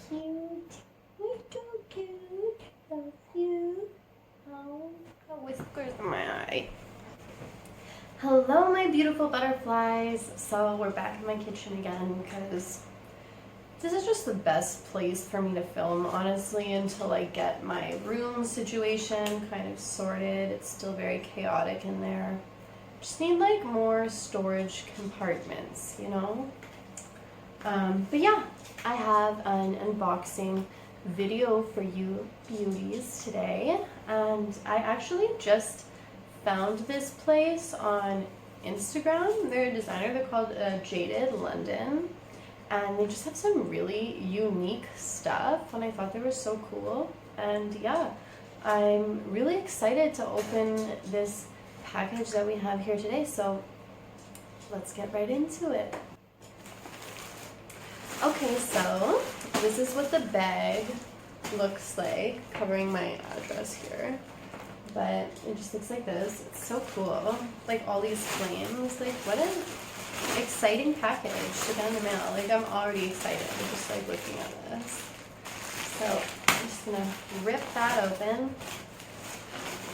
cute. You're so cute. Love you. Oh, got whiskers in my eye. Hello, my beautiful butterflies. So we're back in my kitchen again because this is just the best place for me to film, honestly, until I get my room situation kind of sorted. It's still very chaotic in there. Just need like more storage compartments, you know? But yeah, I have an unboxing video for you beauties today, and I actually just found this place on Instagram. They're a designer, they're called Jaded London, and they just have some really unique stuff, and I thought they were so cool. And yeah, I'm really excited to open this package that we have here today, so let's get right into it. Okay, so this is what the bag looks like, covering my address here, but it just looks like this. It's so cool, like all these flames. Like, what an exciting package to get in the mail. Like, I'm already excited just like looking at this. So I'm just gonna rip that open.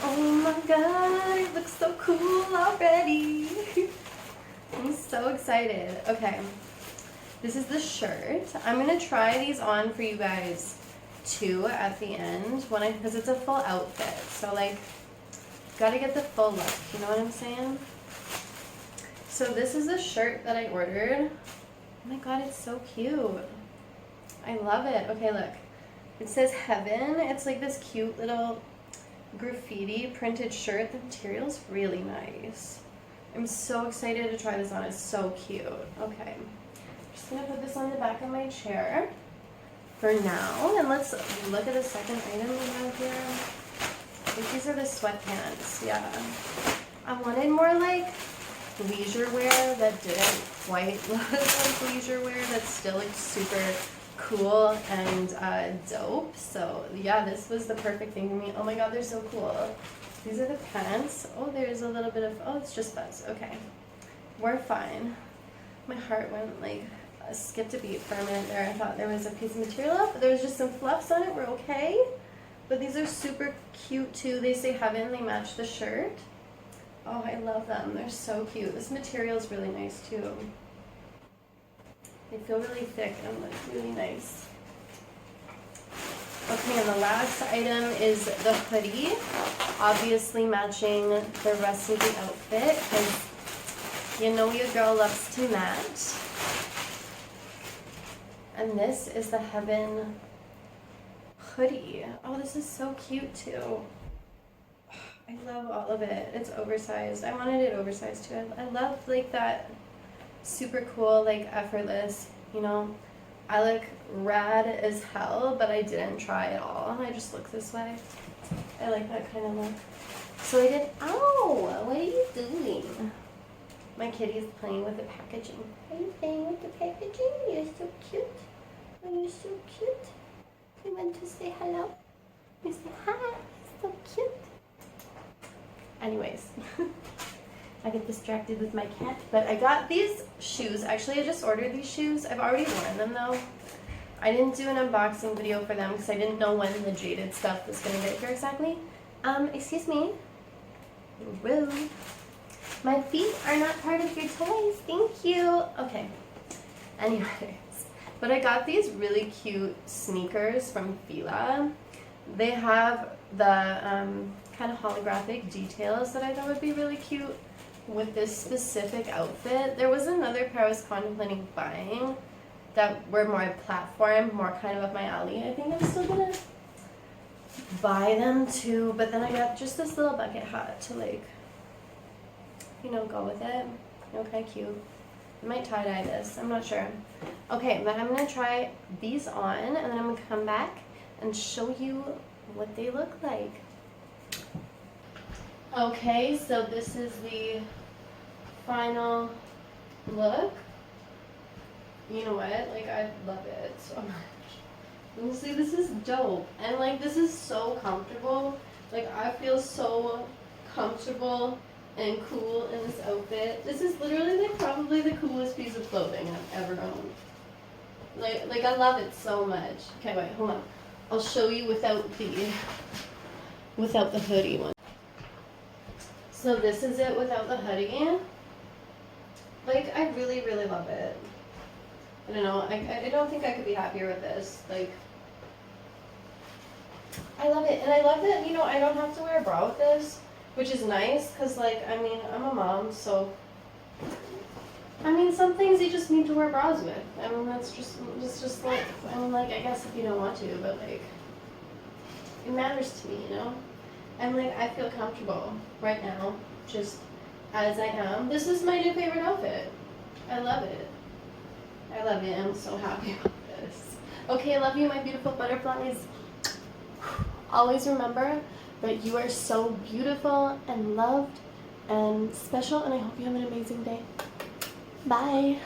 Oh my god, it looks so cool already. I'm so excited. Okay, this is the shirt. I'm gonna try these on for you guys too at the end because it's a full outfit. So like, gotta get the full look, you know what I'm saying? So this is the shirt that I ordered. Oh my god, it's so cute. I love it. Okay, look. It says heaven. It's like this cute little graffiti printed shirt. The material's really nice. I'm so excited to try this on. It's so cute. Okay. Just gonna put this on the back of my chair for now, and let's look at the second item we have here. I think these are the sweatpants. Yeah, I wanted more like leisure wear that didn't quite look like leisure wear, that's still like super cool and dope. So yeah, this was the perfect thing for me. Oh my god, they're so cool. These are the pants. Oh, there's a little bit of, oh, it's just fuzz. Okay, we're fine. My heart went like skipped a beat for a minute there. I thought there was a piece of material up, but there was just some fluffs on it. We're okay. But these are super cute too. They say heaven. They match the shirt. Oh, I love them. They're so cute. This material is really nice too. They feel really thick and like really nice. Okay, and the last item is the hoodie, obviously matching the rest of the outfit because you know your girl loves to match. And this is the heaven hoodie. Oh, this is so cute too. I love all of it. It's oversized. I wanted it oversized too. I love like that super cool, like effortless, you know. I look rad as hell, but I didn't try at all. I just look this way. I like that kind of look. So I did, ow, what are you doing? My kitty's playing with the packaging. Are you playing with the packaging? You're so cute. Oh, you're so cute. You want to say hello? You say hi. You're so cute. Anyways, I get distracted with my cat, but I got these shoes. Actually, I just ordered these shoes. I've already worn them though. I didn't do an unboxing video for them because I didn't know when the Jaded stuff was going to get here exactly. Excuse me. Rude. My feet are not part of your toys. Thank you. Okay. Anyways, but I got these really cute sneakers from Fila. They have the kind of holographic details that I thought would be really cute with this specific outfit. There was another pair I was contemplating buying that were more platform, more kind of up my alley. I think I'm still gonna buy them too, but then I got just this little bucket hat to like, you know, go with it. Okay, cute. I might tie-dye this, I'm not sure. Okay, but I'm gonna try these on and then I'm gonna come back and show you what they look like. Okay, so this is the final look. You know what? Like, I love it so much. Honestly, this is dope. And like, this is so comfortable. Like, I feel so comfortable and cool in this outfit. This is literally like probably the coolest piece of clothing I've ever owned. Like I love it so much. Okay, wait, hold on. I'll show you without the hoodie one. So this is it without the hoodie. Like, I really, really love it. I don't know, I don't think I could be happier with this. Like, I love it. And I love that, you know, I don't have to wear a bra with this, which is nice, because, like, I mean, I'm a mom, so, I mean, some things you just need to wear bras with. I mean, it's just like, I mean, like, I guess if you don't want to, but, like, it matters to me, you know? And, like, I feel comfortable right now, just as I am. This is my new favorite outfit. I love it. I love it. I'm so happy about this. Okay, I love you, my beautiful butterflies. Always remember that you are so beautiful and loved and special, and I hope you have an amazing day. Bye.